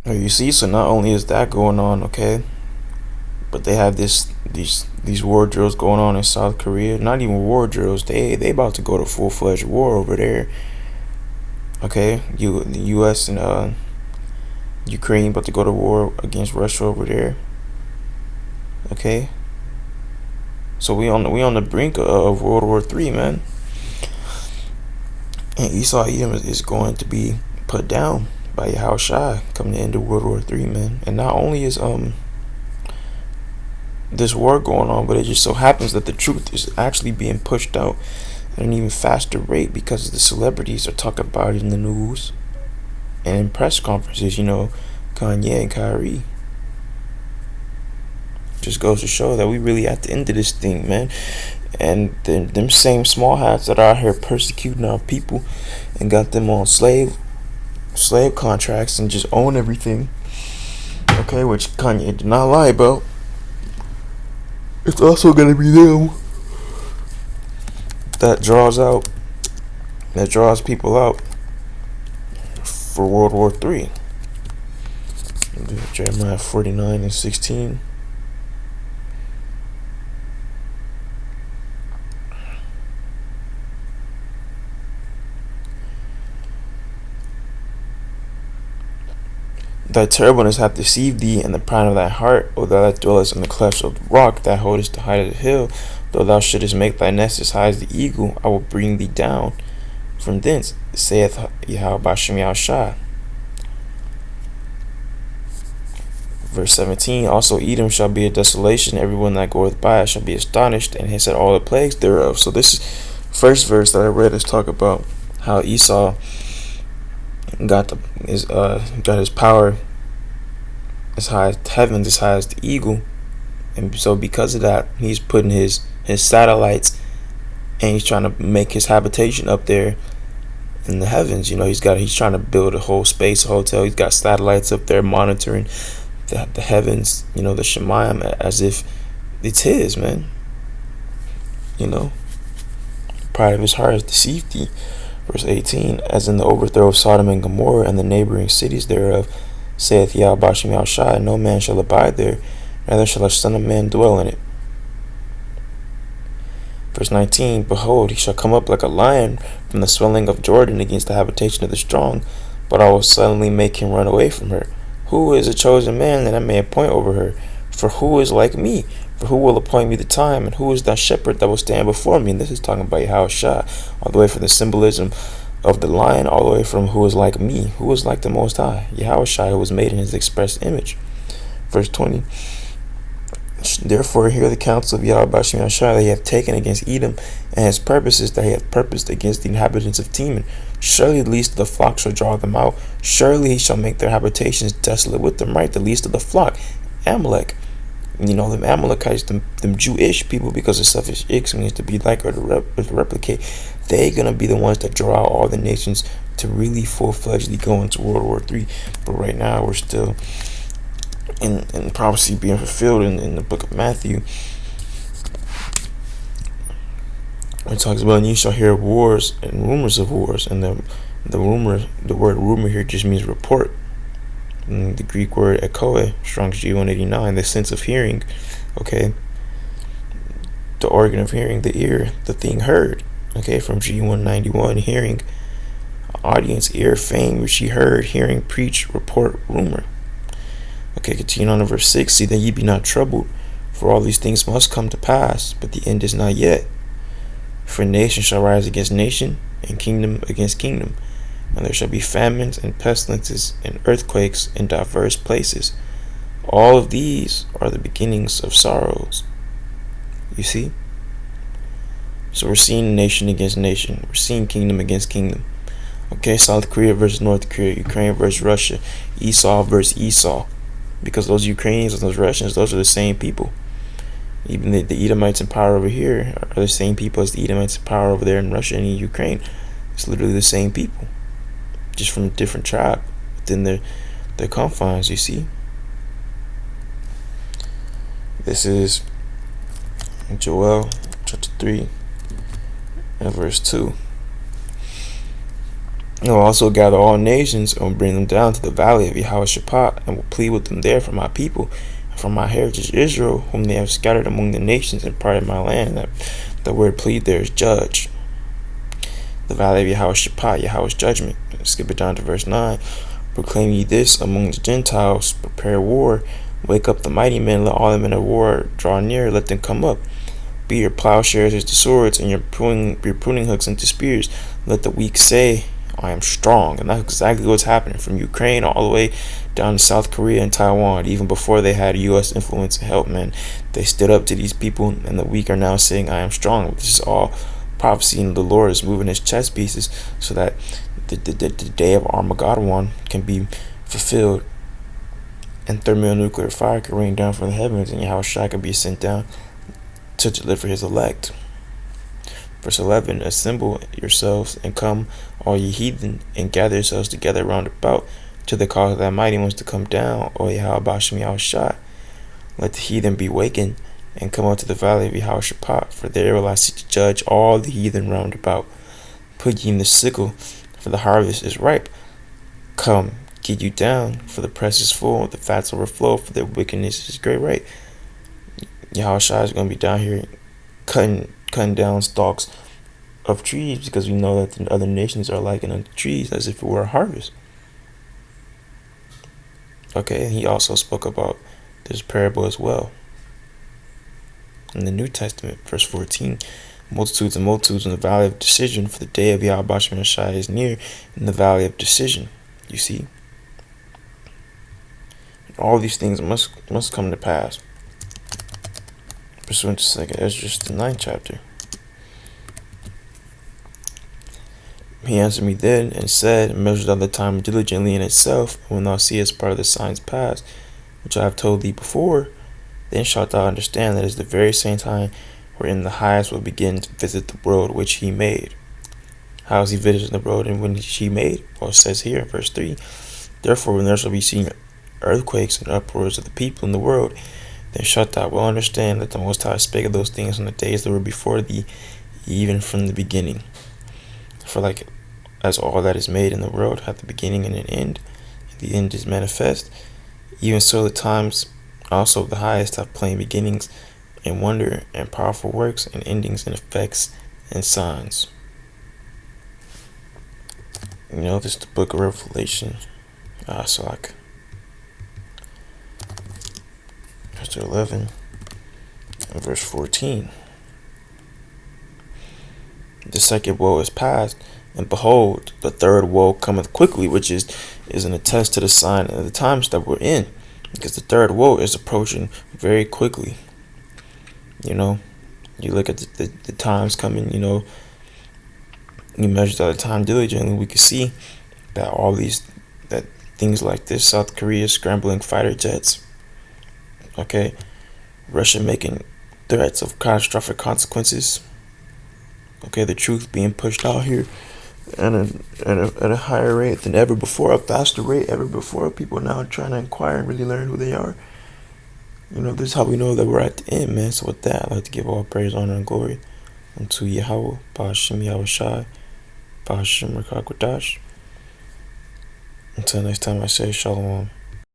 You see, so not only is that going on, okay, but they have these war drills going on in South Korea. Not even war drills. They about to go to full fledged war over there. Okay, the U.S. and Ukraine about to go to war against Russia over there. Okay, so we on the brink of World War III, man. And Esau Edom is going to be put down by Yahushua coming to end of World War III, man. And not only is this war going on, but it just so happens that the truth is actually being pushed out at an even faster rate because the celebrities are talking about it in the news and in press conferences. Kanye and Kyrie. Just goes to show that we really at the end of this thing, man. And them same small hats that are out here persecuting our people and got them on slave contracts and just own everything. Okay, which Kanye did not lie about. It's also gonna be them that draws people out for World War III. Jeremiah 49:16. Thy terribleness hath deceived thee, and the pride of thy heart, O thou that dwellest in the clefts of the rock, that holdest the height of the hill. Though thou shouldest make thy nest as high as the eagle, I will bring thee down from thence, saith Yahweh Bashem Yahushua. Verse 17, also Edom shall be a desolation, everyone that goeth by it shall be astonished, and he said all the plagues thereof. So this first verse that I read is talk about how Esau got his power as high as heavens, as high as the eagle, and so because of that, he's putting his satellites and he's trying to make his habitation up there in the heavens. He's trying to build a whole space hotel. He's got satellites up there monitoring the heavens, the Shemayim, as if it's his, man. The pride of his heart has deceived thee. Verse 18, as in the overthrow of Sodom and Gomorrah and the neighboring cities thereof, saith Yahweh Bashem Yahushua, no man shall abide there, neither shall a son of man dwell in it. Verse 19, behold, he shall come up like a lion from the swelling of Jordan against the habitation of the strong, but I will suddenly make him run away from her. Who is a chosen man that I may appoint over her? For who is like me? For who will appoint me the time? And who is that shepherd that will stand before me? And this is talking about Yahushua, all the way from the symbolism of the lion, all the way from who is like me, who is like the Most High, Yahushua, who was made in his express image. Verse 20, therefore hear the counsel of Yahweh Bashem Yahushua that he hath taken against Edom, and his purposes that he hath purposed against the inhabitants of Teman. Surely the least of the flock shall draw them out. Surely he shall make their habitations desolate with them, right? The least of the flock, Amalek. Them Amalekites, them Jewish people, because of selfish icks means to be like or to replicate. They gonna be the ones that draw out all the nations to really full-fledgedly go into World War III. But right now we're still in prophecy being fulfilled in the book of Matthew. It talks about, and you shall hear of wars and rumors of wars, and the word rumor here just means report. And the Greek word ekoe, Strong's G189, the sense of hearing, okay, the organ of hearing, the ear, the thing heard, okay, from G191, hearing, audience, ear, fame, which ye heard, hearing, preach, report, rumor. Okay, continue on to verse 6, see that ye be not troubled, for all these things must come to pass, but the end is not yet. For nation shall rise against nation, and kingdom against kingdom, and there shall be famines and pestilences and earthquakes in diverse places. All of these are the beginnings of sorrows. You see? So we're seeing nation against nation. We're seeing kingdom against kingdom. Okay, South Korea versus North Korea, Ukraine versus Russia, Esau versus Esau. Because those Ukrainians and those Russians, those are the same people. Even the Edomites in power over here are the same people as the Edomites in power over there in Russia and in Ukraine. It's literally the same people, just from a different tribe within their confines, you see. This is Joel chapter 3 and verse 2. will also gather all nations and will bring them down to the valley of Yehoshaphat, and will plead with them there for my people, and for my heritage Israel, whom they have scattered among the nations and parted my land. That the word plead there is judge. The valley of Yehoshaphat, Yahweh's judgment. Skip it down to verse 9. Proclaim ye this among the Gentiles, prepare war, wake up the mighty men, let all the men of war draw near, let them come up. Be your plowshares into swords, and your pruning hooks into spears. Let the weak say, I am strong. And that's exactly what's happening from Ukraine all the way down to South Korea and Taiwan. Even before they had U.S. influence and help, man, they stood up to these people, and the weak are now saying, I am strong. This is all prophecy, and the Lord is moving his chess pieces so that the day of Armageddon can be fulfilled, and thermonuclear fire can rain down from the heavens, and Yahushua can be sent down to deliver his elect. Verse 11, assemble yourselves and come, all ye heathen, and gather yourselves together round about to the cause of that mighty ones to come down, O Yahweh Bashem Yahushua. Let the heathen be wakened, and come out to the valley of Yehoshaphat, for there will I sit to judge all the heathen round about. Put ye in the sickle, for the harvest is ripe. Come, get you down, for the press is full, the fats overflow, for their wickedness is great, right? Yahushua is going to be down here cutting down stalks of trees, because we know that the other nations are liking unto trees as if it were a harvest. Okay, he also spoke about this parable as well in the New Testament, verse 14. Multitudes and multitudes in the valley of decision, for the day of Yahweh Bashem Yahshua is near in the valley of decision. You see, all these things must come to pass pursuant to 2 Ezra, the 9th chapter. He answered me then and said, measure thou the time diligently in itself, and when thou seest part of the signs past, which I have told thee before, then shalt thou understand that it is the very same time wherein the highest will begin to visit the world which he made. How is he visiting the world and when he made? Well, it says here in verse 3, therefore when there shall be seen earthquakes and uproars of the people in the world, then shalt thou well understand that the Most High spake of those things in the days that were before thee, even from the beginning. For like as all that is made in the world hath a beginning and an end, and the end is manifest, even so the times also of the highest have plain beginnings, and wonder, and powerful works, and endings, and effects, and signs. You know, this is the book of Revelation. Chapter 11, and verse 14. The second woe is past, and behold, the third woe cometh quickly, which is an attest to the sign of the times that we're in, because the third woe is approaching very quickly. You know, you look at the times coming, you know, you measure the time diligently, we can see that that things like this, South Korea scrambling fighter jets, okay, Russia making threats of catastrophic consequences, okay, the truth being pushed out here at a higher rate than ever before, a faster rate ever before. People now are trying to inquire and really learn who they are. You know, this is how we know that we're at the end, man. So with that, I'd like to give all praise, honor, and glory unto Yahweh, Ba'ashem Yahushai, Ba'ashem Rakakwadash. Until next time, I say Shalom.